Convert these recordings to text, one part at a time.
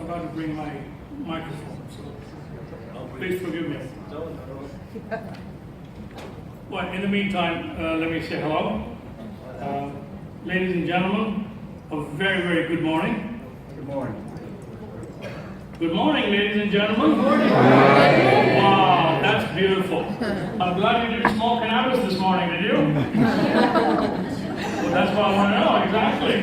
forgot to bring my microphone, so please forgive me. Well, in the meantime, let me say hello. Ladies and gentlemen, a very, very good morning. Good morning. Good morning, ladies and gentlemen. Good morning. Wow, that's beautiful. I'm glad you didn't smoke cannabis this morning, did you? Well, that's what I want to know, exactly.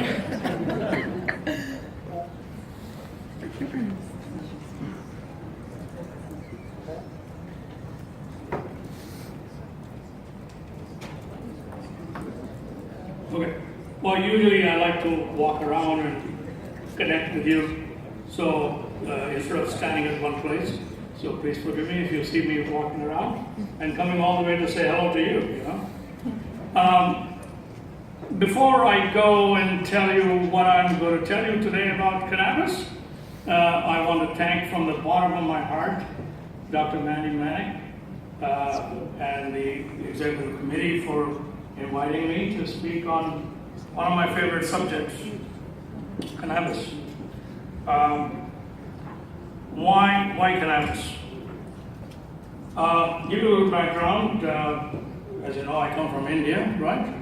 Okay. Well, usually I like to walk around and connect with you. So instead of standing in one place, so please forgive me if you see me walking around and coming all the way to say hello to you. Before I go and tell you what I'm going to tell you today about cannabis, I want to thank from the bottom of my heart Dr. Mandy Manick and the executive committee for inviting me to speak on one of my favorite subjects, cannabis. Why cannabis? Give you a little background. As you know, I come from India, right?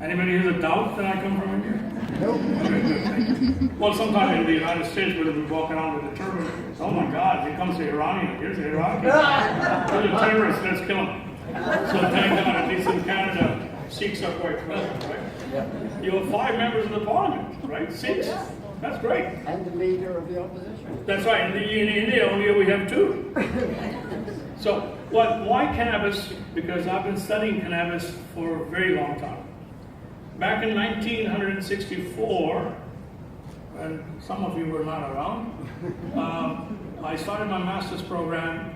Anybody has a doubt that I come from India? Nope. Okay, good, thank you. Well, sometime in the United States, we'll be walking around with a turban. Oh my God, here comes the Iranian. Here's the Iraqi. Here's a terrorist, let's kill him. So thank God, at least in Canada, Sikhs are quite present, right? Yeah. You have 5 members of the parliament, right? 6? That's great. And the leader of the opposition. That's right. In India, only we have 2. So, why cannabis? Because I've been studying cannabis for a very long time. Back in 1964, and some of you were not around, I started my master's program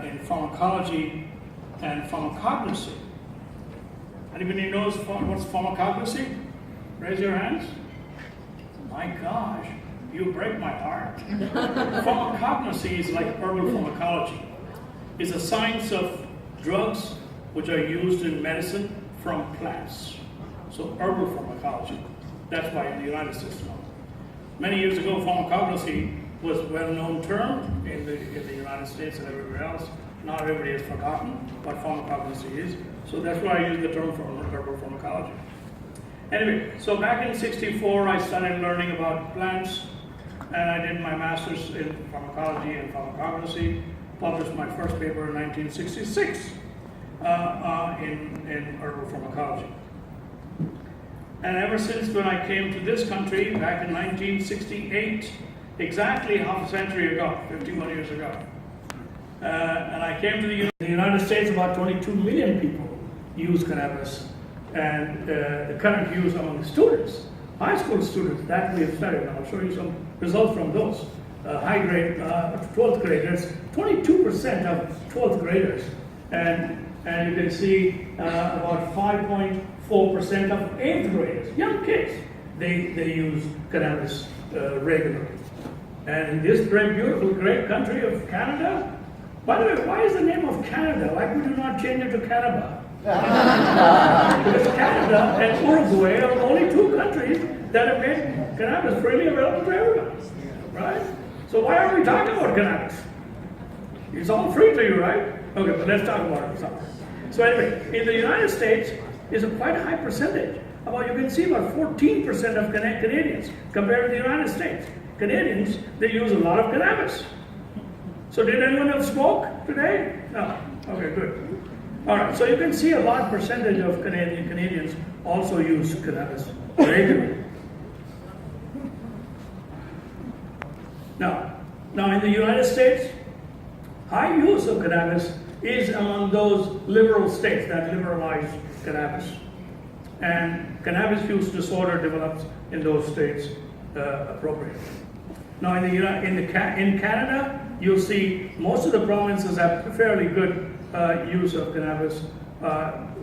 in pharmacology and pharmacognosy. Anybody knows what's pharmacognosy? Raise your hands. My gosh, you break my heart. Pharmacognosy is like herbal pharmacology. It's a science of drugs which are used in medicine from plants. So herbal pharmacology. That's why in the United States now. Many years ago, pharmacognosy was a well-known term in the United States and everywhere else. Not everybody has forgotten what pharmacognosy is. So that's why I use the term for herbal pharmacology. Anyway, so back in '64, I started learning about plants, and I did my master's in pharmacology and pharmacognosy, published my first paper in 1966 in herbal pharmacology. And ever since when I came to this country back in 1968, exactly half a century ago, 51 years ago, and I came to the United States, about 22 million people use cannabis. And the current use among the students, high school students, that we have studied. I'll show you some results from those. High grade, 12th graders, 22% of 12th graders. And you can see about 5.4% of 8th graders, young kids, they use cannabis regularly. And in this great, beautiful, great country of Canada, by the way, why is the name of Canada? Why would you not change it to Canada? Because Canada and Uruguay are the only 2 countries that have made cannabis freely available to everyone, right? So why are we talking about cannabis? It's all free to you, right? Okay, but let's talk about it. So anyway, in the United States, it's a quite high percentage. You can see about 14% of Canadians compared to the United States. Canadians, they use a lot of cannabis. So did anyone else smoke today? No. Okay, good. All right, so you can see a large percentage of Canadians also use cannabis regularly. Now in the United States, high use of cannabis is among those liberal states that liberalize cannabis. And cannabis use disorder develops in those states appropriately. Now in Canada, you'll see most of the provinces have fairly good use of cannabis.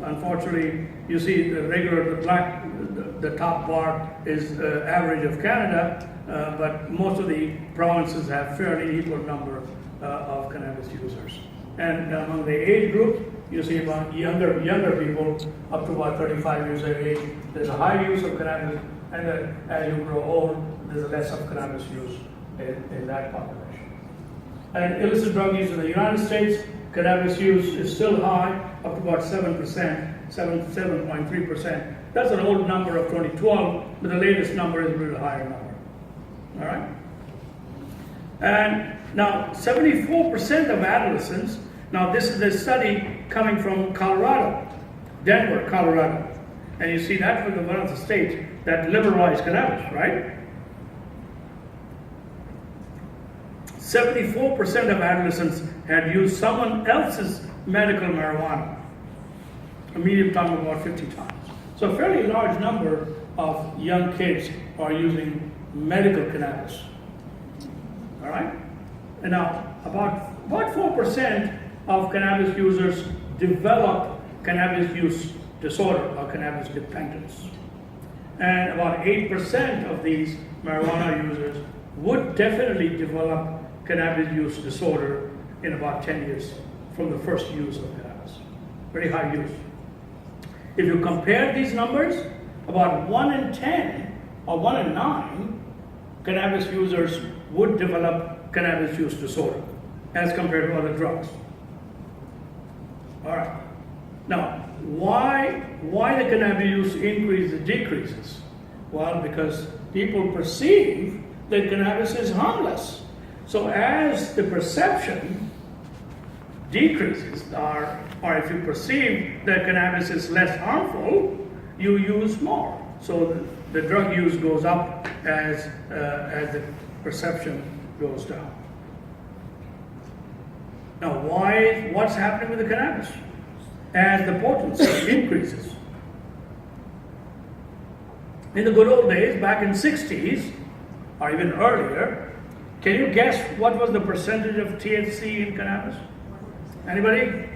Unfortunately, you see the top bar is average of Canada, but most of the provinces have fairly equal number of cannabis users. And among the age group, you see about younger people up to about 35 years of age, there's a high use of cannabis, and as you grow old, there's less of cannabis use in that population. And illicit drug use in the United States, cannabis use is still high, up to about 7.3%. That's an old number of 2012, but the latest number is a little higher number. All right? And now 74% of adolescents, now this is a study coming from Colorado, Denver, Colorado. And you see that was one of the states that liberalized cannabis, right? 74% of adolescents had used someone else's medical marijuana, a median time of about 50 times. So a fairly large number of young kids are using medical cannabis. All right? And now, about 4% of cannabis users develop cannabis use disorder or cannabis dependence. And about 8% of these marijuana users would definitely develop cannabis use disorder in about 10 years from the first use of cannabis. Very high use. If you compare these numbers, about 1 in 10 or 1 in 9 cannabis users would develop cannabis use disorder as compared to other drugs. All right. Now, why the cannabis use increases, decreases? Well, because people perceive that cannabis is harmless. So as the perception decreases, or if you perceive that cannabis is less harmful, you use more. So the drug use goes up as the perception goes down. Now, what's happening with the cannabis? As the potency increases. In the good old days, back in 60s, or even earlier, can you guess what was the percentage of THC in cannabis? Anybody? 1%.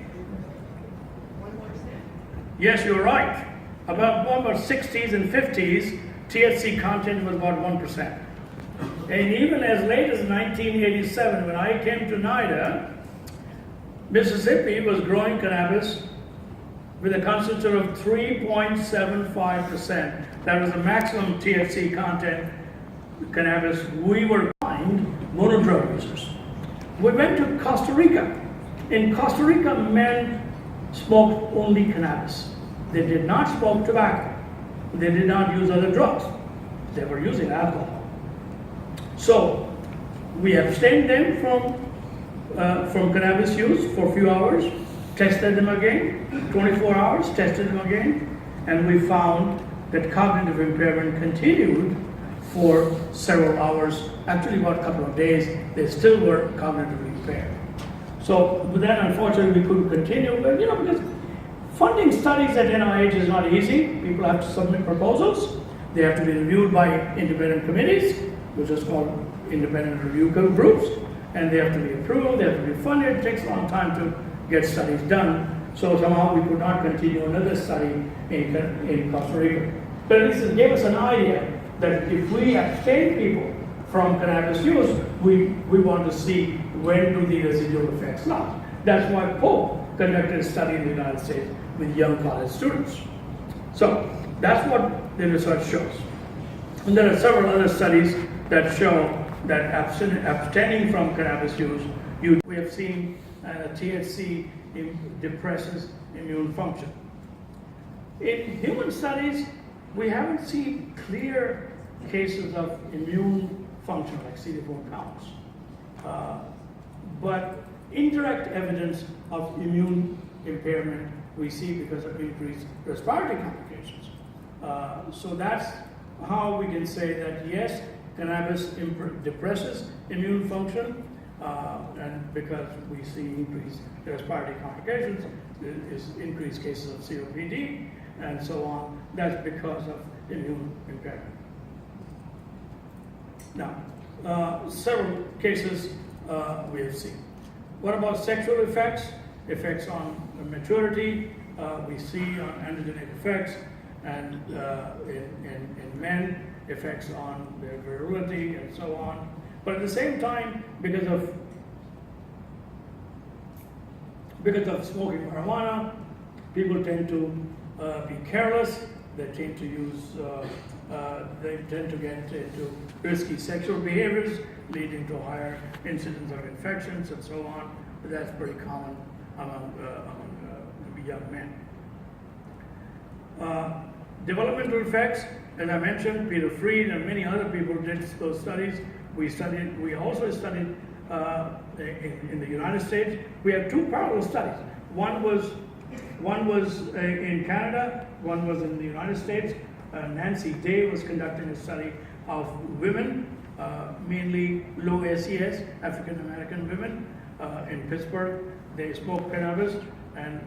Yes, you're right. About 60s and 50s, THC content was about 1%. And even as late as 1987, when I came to NIDA, Mississippi was growing cannabis with a concentration of 3.75%. That was the maximum THC content cannabis. We were buying monodrug users. We went to Costa Rica. In Costa Rica, men smoked only cannabis. They did not smoke tobacco. They did not use other drugs. They were using alcohol. So we abstained them from cannabis use for a few hours, tested them again, 24 hours, tested them again, and we found that cognitive impairment continued for several hours, actually about a couple of days. They still were cognitively impaired. So then unfortunately we couldn't continue, but because funding studies at NIH is not easy. People have to submit proposals. They have to be reviewed by independent committees, which is called independent review groups, and they have to be approved, they have to be funded. It takes a long time to get studies done. So somehow we could not continue another study in Costa Rica. But at least it gave us an idea that if we abstain people from cannabis use, we want to see when do the residual effects last. That's why Pope conducted a study in the United States with young college students. So that's what the research shows. And there are several other studies that show that abstaining from cannabis use, we have seen THC depresses immune function. In human studies, we haven't seen clear cases of immune function like CD4 counts, but indirect evidence of immune impairment we see because of increased respiratory complications. So that's how we can say that yes, cannabis depresses immune function, and because we see increased respiratory complications, there is increased cases of COPD and so on. That's because of immune impairment. Now, several cases we have seen. What about sexual effects? Effects on maturity, we see on androgenic effects, and in men, effects on their virility and so on. But at the same time, because of smoking marijuana, people tend to be careless. They tend to use they tend to get into risky sexual behaviors, leading to higher incidence of infections and so on. But that's pretty common among young men. Developmental effects, as I mentioned, Peter Freed and many other people did those studies. We also studied in the United States. We have two parallel studies. One was in Canada, one was in the United States. Nancy Day was conducting a study of women, mainly low SES, African American women, in Pittsburgh. They smoked cannabis, and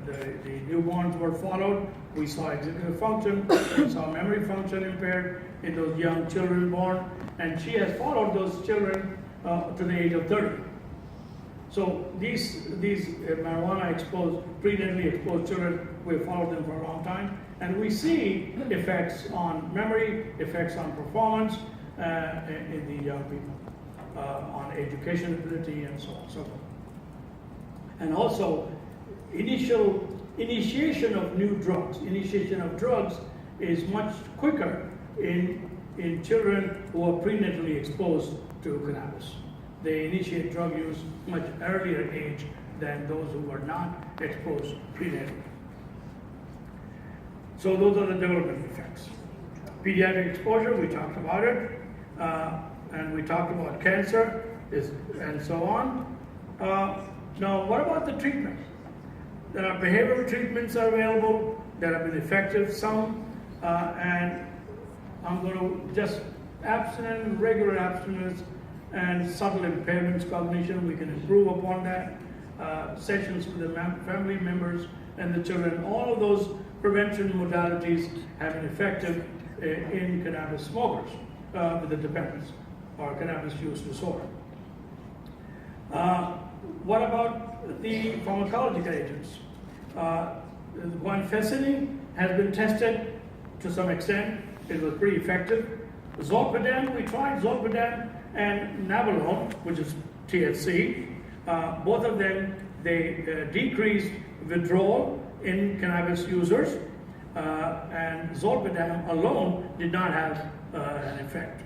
the newborns were followed. We saw executive function, we saw memory function impaired in those young children born, and she has followed those children to the age of 30. So these marijuana exposed, prenatally exposed children, we followed them for a long time, and we see effects on memory, effects on performance in the young people, on education ability and so on and so forth. And also, initiation of new drugs. Initiation of drugs is much quicker in children who are prenatally exposed to cannabis. They initiate drug use much earlier age than those who were not exposed prenatally. So those are the development effects. Pediatric exposure, we talked about it, and we talked about cancer and so on. Now, what about the treatment? There are behavioral treatments are available that have been effective, some, and I'm going to just abstinence, regular abstinence, and subtle impairments, cognition, we can improve upon that. Sessions with the family members and the children, all of those prevention modalities have been effective in cannabis smokers with the dependence or cannabis use disorder. What about the pharmacological agents? Guanfacine has been tested to some extent. It was pretty effective. Zolpidem, we tried Zolpidem and Navalone, which is THC. Both of them, they decreased withdrawal in cannabis users, and Zolpidem alone did not have an effect.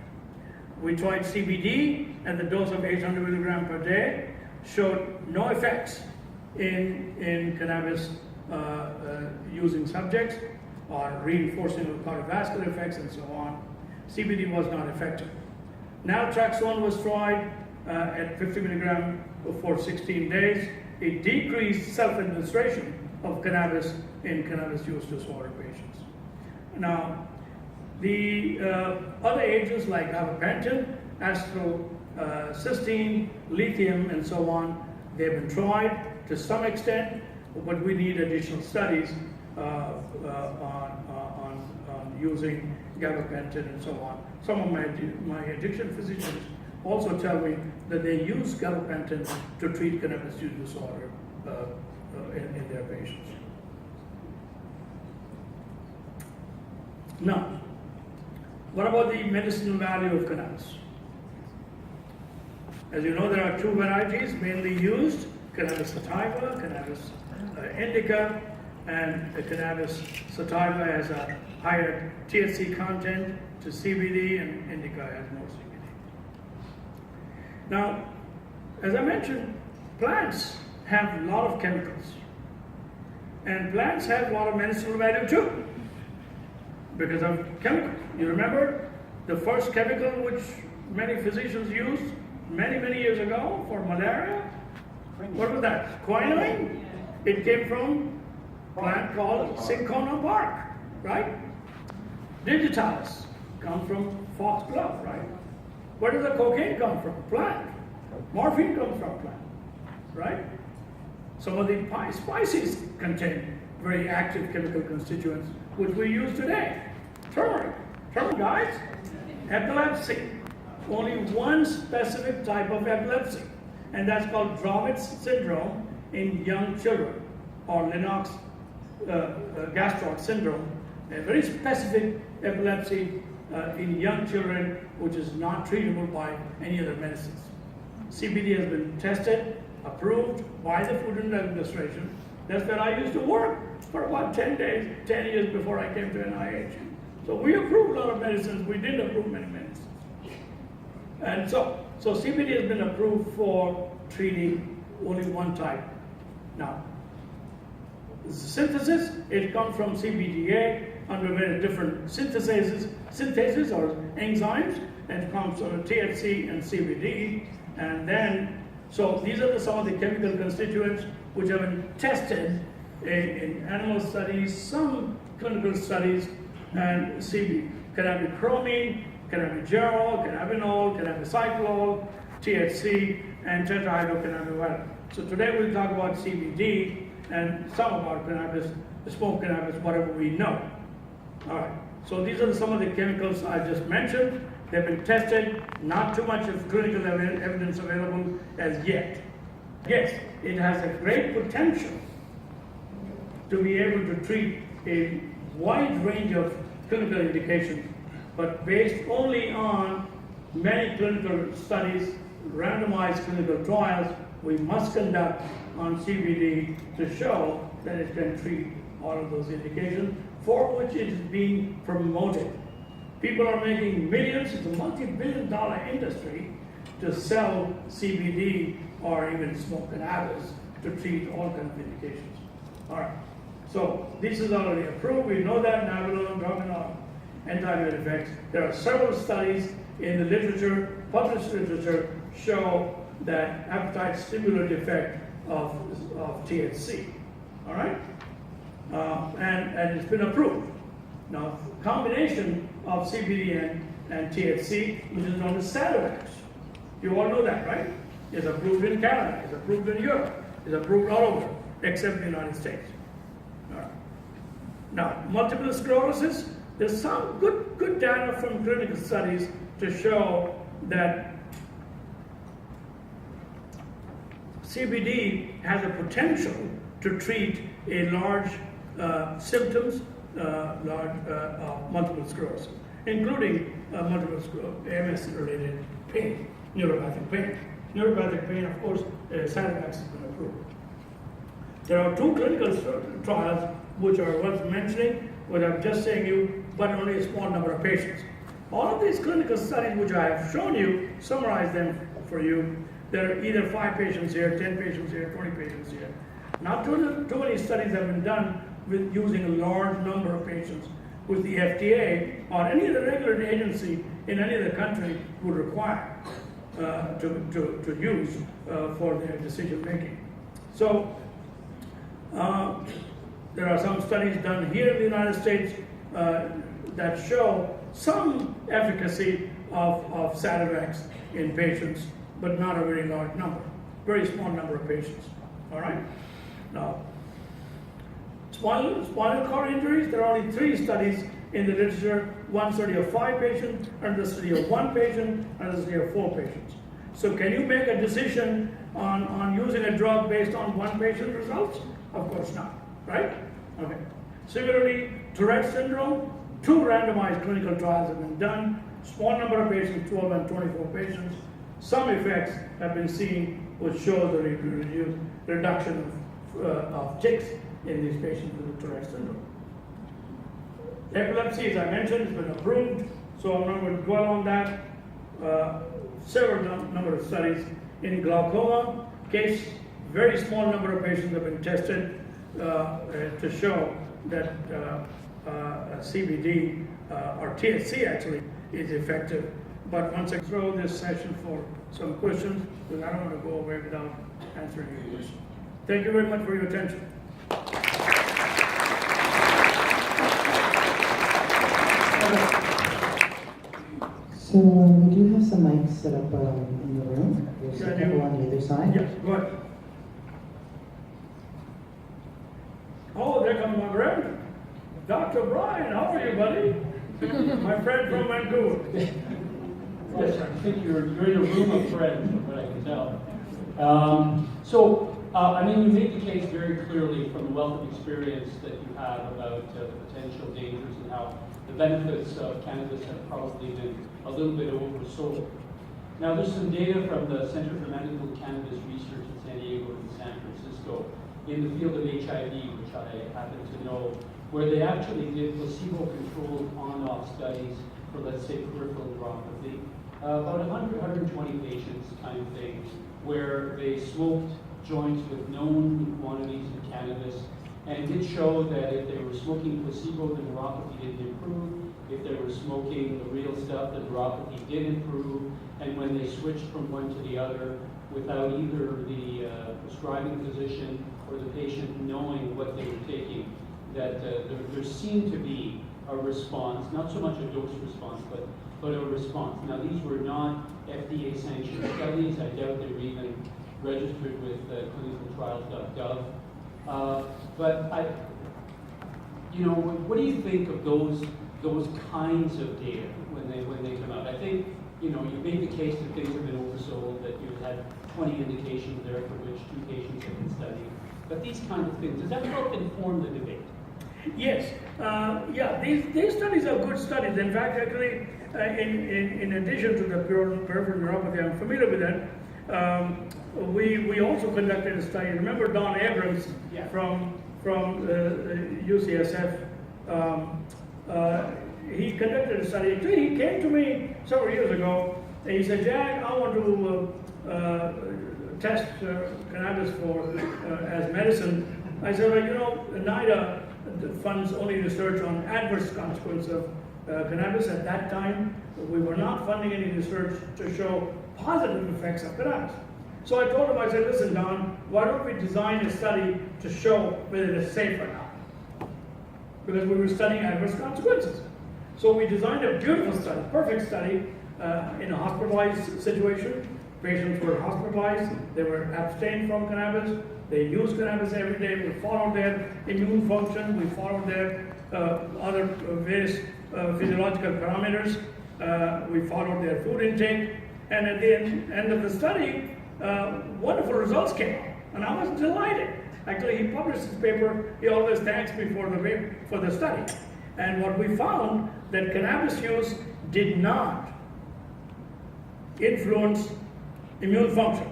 We tried CBD, and the dose of 800 milligram per day showed no effects in cannabis using subjects, or reinforcing of cardiovascular effects and so on. CBD was not effective. Naltrexone was tried at 50 milligram for 16 days. It decreased self-administration of cannabis in cannabis use disorder patients. Now, the other agents like gabapentin, acetylcysteine, lithium, and so on, they've been tried to some extent, but we need additional studies on using gabapentin and so on. Some of my addiction physicians also tell me that they use gabapentin to treat cannabis use disorder in their patients. Now, what about the medicinal value of cannabis? As you know, there are two varieties mainly used: cannabis sativa, cannabis indica, and the cannabis sativa has a higher THC content to CBD, and indica has more CBD. Now, as I mentioned, plants have a lot of chemicals, and plants have a lot of medicinal value too, because of chemicals. You remember the first chemical which many physicians used many years ago for malaria? What was that? Quinine? It came from a plant called cinchona bark, right? Digitalis comes from foxglove, right? Where does the cocaine come from? Plant. Morphine comes from plant, right? Some of the spices contain very active chemical constituents which we use today. Turmeric. Turmeric, guys, epilepsy. Only one specific type of epilepsy, and that's called Dravet's syndrome in young children, or Lennox-Gastaut syndrome, a very specific epilepsy in young children, which is not treatable by any other medicines. CBD has been tested, approved by the Food and Drug Administration. That's where I used to work for about 10 years before I came to NIH. So we approved a lot of medicines, we didn't approve many medicines. And so CBD has been approved for treating only one type. Now, the synthesis, it comes from CBDA under very different syntheses or enzymes, and it comes from THC and CBD. And then, so these are some of the chemical constituents which have been tested in animal studies, some clinical studies, and cannabichromene, cannabigerol, cannabinol, cannabicyclol, THC, and tetrahydrocannabinol. So today we'll talk about CBD and some about cannabis, smoke cannabis, whatever we know. All right. So these are some of the chemicals I just mentioned. They've been tested. Not too much of clinical evidence available as yet. Yes, it has a great potential to be able to treat a wide range of clinical indications, but based only on many clinical studies, randomized clinical trials, we must conduct on CBD to show that it can treat all of those indications for which it is being promoted. People are making millions, it's a multi-billion-dollar industry to sell CBD or even smoke cannabis to treat all kinds of indications. All right, so this is already approved, we know that, nabilone, drominol, anti-virial effects. There are several studies in the literature, published literature, show that appetite stimulant effect of THC, all right? And it's been approved. Now, combination of CBD and THC, which is known as Sativex. You all know that, right? It's approved in Canada, it's approved in Europe, it's approved all over, except the United States. All right. Now, multiple sclerosis, there's some good data from clinical studies to show that CBD has a potential to treat a large symptoms, of multiple sclerosis, including multiple sclerosis, MS-related pain, neuropathic pain. Neuropathic pain, of course, Sativex has been approved. There are 2 clinical trials which are worth mentioning, what I'm just saying you, but only a small number of patients. All of these clinical studies which I have shown you, summarize them for you. There are either 5 patients here, 10 patients here, 20 patients here. Not too many studies have been done with using a large number of patients, which the FDA or any other regulatory agency in any other country would require to use for their decision making. So there are some studies done here in the United States that show some efficacy of Sativex in patients, but not a very large number, very small number of patients. All right. Now, spinal cord injuries, there are only 3 studies in the literature, one study of 5 patients, another study of 1 patient, another study of 4 patients. So can you make a decision on using a drug based on 1 patient results? Of course not, right? Okay. Similarly, Tourette syndrome, 2 randomized clinical trials have been done, small number of patients, 12 and 24 patients. Some effects have been seen which show the reduction of tics in these patients with Tourette syndrome. Epilepsy, as I mentioned, has been approved, so I'm not going to dwell on that. Several number of studies in glaucoma case, very small number of patients have been tested to show that CBD or THC actually is effective. But once I throw this session for some questions, because I don't want to go away without answering your questions. Thank you very much for your attention. So we do have some mics set up in the room. There's a couple on the other side. Yes, go ahead. Oh, there comes my friend. Dr. Brian, how are you, buddy? My friend from Vancouver. Yes, I think you're in a room of friends, from what I can tell. I mean, you made the case very clearly from the wealth of experience that you have about the potential dangers and how the benefits of cannabis have probably been a little bit oversold. Now, there's some data from the Center for Medical Cannabis Research in San Diego and San Francisco in the field of HIV, which I happen to know where they actually did placebo-controlled on-off studies for, let's say, peripheral neuropathy, about 100, 120 patients kind of thing, where they smoked joints with known quantities of cannabis, and did show that if they were smoking placebo, the neuropathy didn't improve. If they were smoking the real stuff, the neuropathy did improve. And when they switched from one to the other, without either the prescribing physician or the patient knowing what they were taking, that there seemed to be a response, not so much a dose response, but a response. Now, these were not FDA-sanctioned studies. I doubt they were even registered with clinicaltrials.gov. But what do you think of those kinds of data when they come out? I think, you made the case that things have been oversold, that you've had 20 indications there for which 2 patients have been studied. But these kinds of things, does that help inform the debate? Yes, these studies are good studies. In fact, actually, in addition to the peripheral neuropathy, I'm familiar with that. We also conducted a study. Remember Don Abrams from UCSF? He conducted a study. Actually, he came to me several years ago, and he said, "Jack, I want to test cannabis as medicine." I said, "Well, NIDA funds only research on adverse consequences of cannabis. At that time, we were not funding any research to show positive effects of cannabis." So I told him, I said, "Listen, Don, why don't we design a study to show whether it's safe or not?" Because we were studying adverse consequences. So we designed a beautiful study, perfect study, in a hospitalized situation. Patients were hospitalized, they were abstained from cannabis, they used cannabis every day, we followed their immune function, we followed their other various physiological parameters, we followed their food intake, and at the end of the study, wonderful results came out, and I was delighted. Actually, he published his paper, he always thanks me for the study. And what we found, that cannabis use did not influence immune function.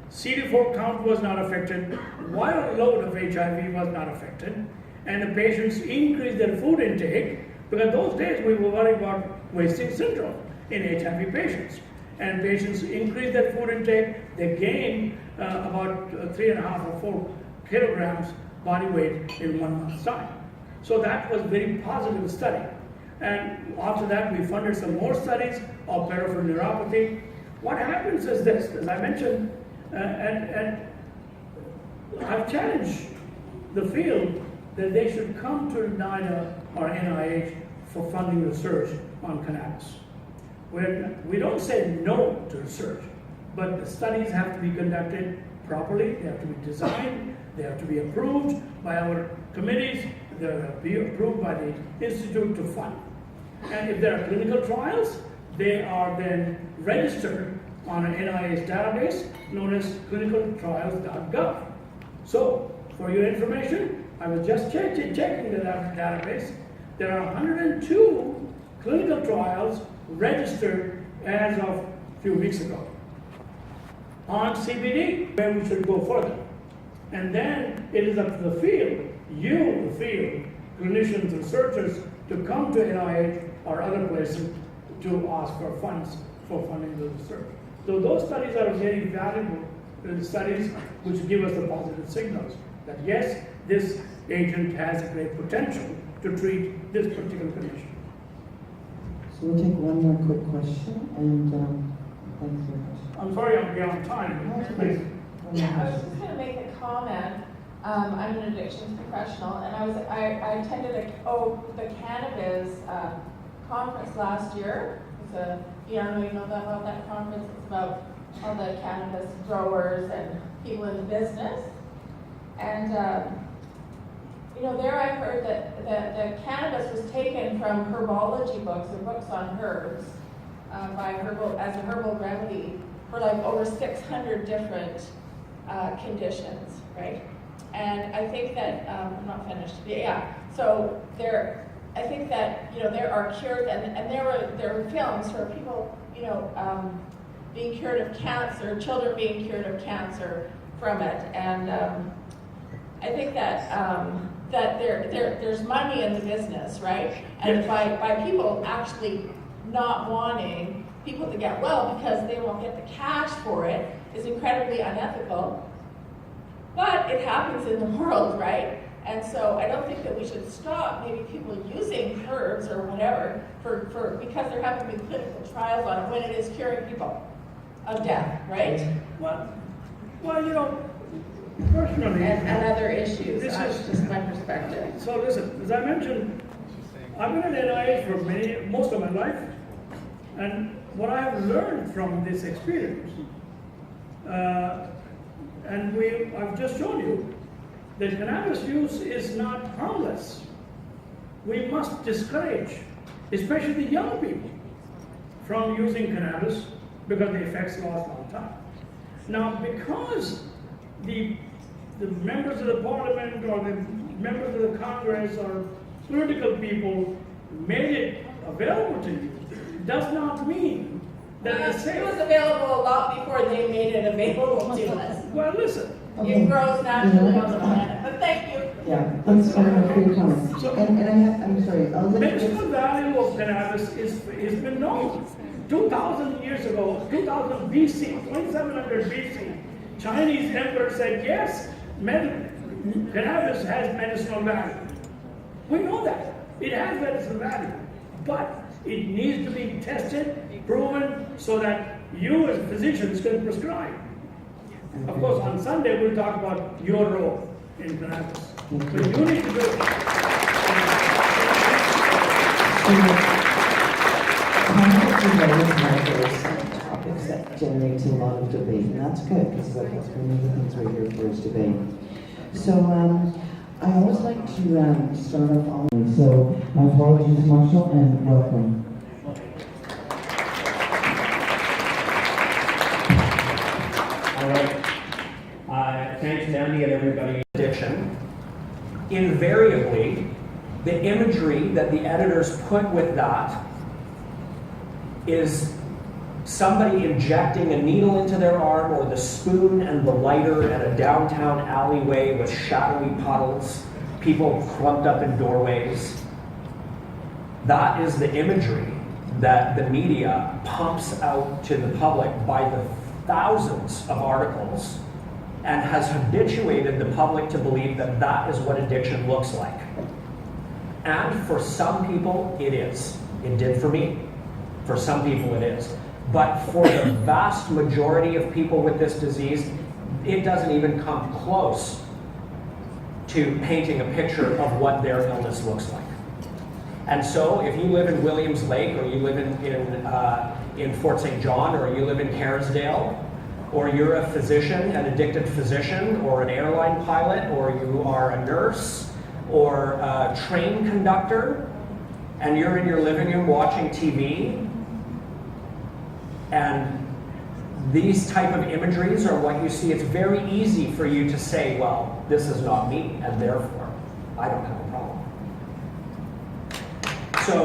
CD4 count was not affected, viral load of HIV was not affected, and the patients increased their food intake, because those days we were worried about wasting syndrome in HIV patients. And patients increased their food intake, they gained about 3.5 or 4 kilograms body weight in 1 month's time. So that was very positive study. And after that, we funded some more studies of peripheral neuropathy. What happens is this, as I mentioned, and I've challenged the field that they should come to NIDA or NIH for funding research on cannabis. We don't say no to research, but the studies have to be conducted properly, they have to be designed, they have to be approved by our committees, they have to be approved by the Institute to fund. And if there are clinical trials, they are then registered on an NIH database known as clinicaltrials.gov. So, for your information, I was just checking the database. There are 102 clinical trials registered as of a few weeks ago on CBD, where we should go further. And then it is up to the field, the field, clinicians, researchers, to come to NIH or other places to ask for funds for funding the research. So those studies are very valuable studies which give us the positive signals that yes, this agent has a great potential to treat this particular condition. So we'll take one more quick question, and thanks very much. I'm sorry I'm beyond time, but please. Yeah, I was just going to make a comment. I'm an addictions professional, and I attended the Cannabis conference last year. It's I don't know you know about that conference. It's about all the cannabis growers and people in the business. And there I heard that the cannabis was taken from herbology books or books on herbs as a herbal remedy for like over 600 different conditions, right? And I think that I'm not finished. Yeah. So I think that there are cures, and there were films for people being cured of cancer, children being cured of cancer from it, and I think that that there's money in the business, right? And Yes. by people actually not wanting people to get well because they won't get the cash for it is incredibly unethical. But it happens in the world, right? And so I don't think that we should stop maybe people using herbs or whatever for because there haven't been clinical trials on it when it is curing people of death, right? Well, you know, personally, And other issues. This That's is- just my perspective. so listen, as I mentioned, I've been at NIH for most of my life, and what I have learned from this experience, I've just shown you, that cannabis use is not harmless. We must discourage, especially the young people, from using cannabis because the effects last a long time. Now, because the members of the parliament or the members of the Congress or political people made it available to you, does not mean that it's It was safe. available a lot before they made it available to us. Well, listen, It grows naturally on the planet, but thank you. Yeah, thanks for your comments. So- I'm sorry, I'll let medicinal you. value of cannabis is been known. 2,000 years ago, 2000 BC, 2700 BC, Chinese emperor said, yes, cannabis has medicinal value. We know that. It has medicinal value. But it needs to be tested, proven, so that you as physicians can prescribe. Of course, on Sunday, we'll talk about your role in cannabis. But you need to do it. Cannabis is always one of those topics that generates a lot of debate, and that's good, because that's one of the things we're here for is debate. So, I always like to start off on, so my apologies, Marshall, and welcome. All right. Thanks, Mandy, and everybody. Addiction. Invariably, the imagery that the editors put with that is somebody injecting a needle into their arm, or the spoon and the lighter at a downtown alleyway with shadowy puddles, people clumped up in doorways. That is the imagery that the media pumps out to the public by the thousands of articles, and has habituated the public to believe that that is what addiction looks like. And for some people, it is. It did for me. For some people, it is. But for the vast majority of people with this disease, it doesn't even come close to painting a picture of what their illness looks like. And so, if you live in Williams Lake, or you live in Fort St. John, or you live in Kerrisdale, or you're a physician, an addicted physician, or an airline pilot, or you are a nurse, or a train conductor, and you're in your living room watching TV, and these type of imageries are what you see, it's very easy for you to say, well, this is not me, and therefore, I don't have a problem. So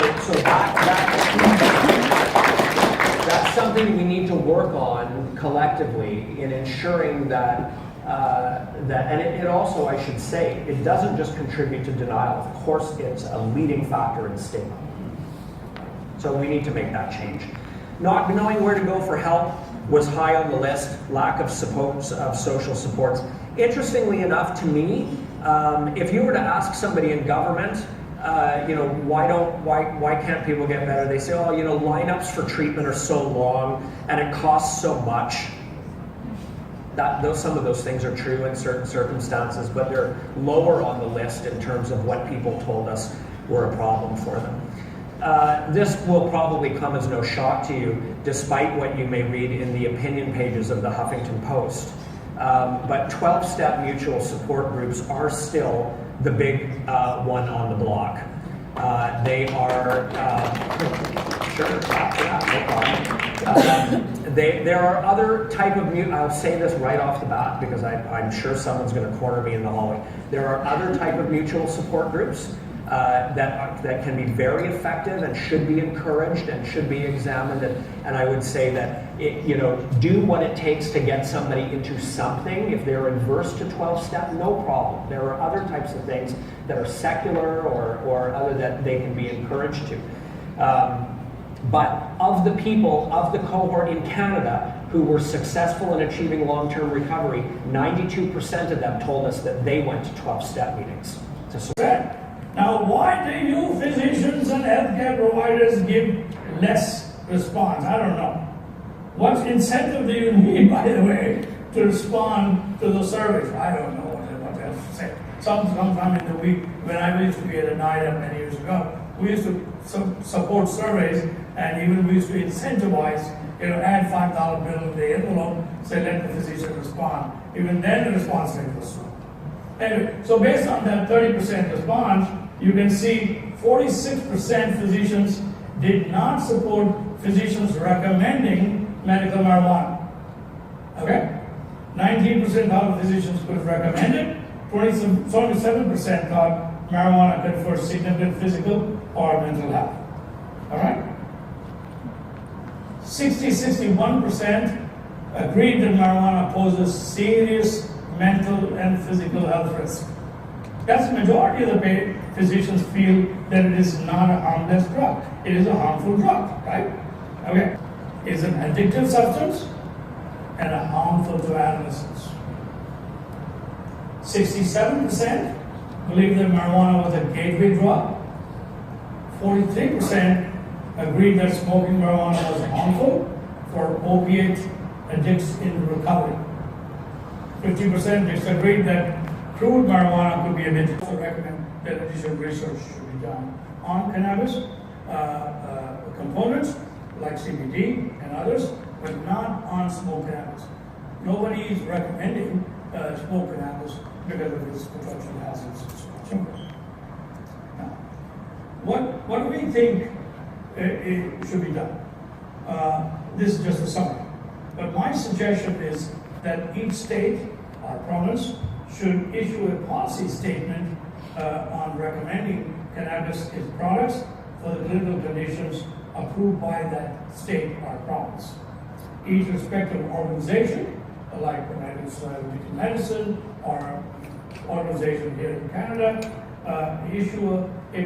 that's something we need to work on collectively in ensuring that, and it also, I should say, it doesn't just contribute to denial. Of course, it's a leading factor in stigma. So we need to make that change. Not knowing where to go for help was high on the list. Lack of social supports. Interestingly enough, to me, if you were to ask somebody in government, why can't people get better? They say, oh, lineups for treatment are so long and it costs so much. Some of those things are true in certain circumstances, but they're lower on the list in terms of what people told us were a problem for them. This will probably come as no shock to you, despite what you may read in the opinion pages of the Huffington Post. But 12-step mutual support groups are still the big one on the block. They are, there are other type of, I'll say this right off the bat because I'm sure someone's going to corner me in the hallway. There are other type of mutual support groups. that can be very effective and should be encouraged and should be examined. And I would say that do what it takes to get somebody into something. If they're adverse to 12-step, no problem. There are other types of things that are secular or other that they can be encouraged to. But of the people, of the cohort in Canada who were successful in achieving long-term recovery, 92% of them told us that they went to 12-step meetings. Now, why do you physicians and healthcare providers give less response? I don't know. What incentive do you need, by the way, to respond to the surveys? I don't know what else to say. Sometime in the week, when I used to be at a NIDA many years ago, we used to support surveys, and even we used to incentivize, add $5 bill in the envelope, say let the physician respond. Even then the response rate was slow. Anyway, so based on that 30% response, you can see 46% physicians did not support physicians recommending medical marijuana. Okay? 19% thought physicians could recommend it. 27% thought marijuana confers significant physical or mental health. All right? 61% agreed that marijuana poses serious mental and physical health risk. That's the majority of the physicians feel that it is not a harmless drug. It is a harmful drug, right? Okay. It's an addictive substance and a harmful to adolescents. 67% believe that marijuana was a gateway drug. 43% agreed that smoking marijuana was harmful for opiate addicts in recovery. 50% disagreed that crude marijuana could be addictive. Also recommend that additional research should be done on cannabis components like CBD and others, but not on smoked cannabis. Nobody is recommending smoked cannabis because of its potential hazards and so on. Now, what do we think it should be done? This is just a summary. But my suggestion is that each state or province should issue a policy statement on recommending cannabis as products for the clinical conditions approved by that state or province. Each respective organization, like the United Society of Medicine or organization here in Canada, issue a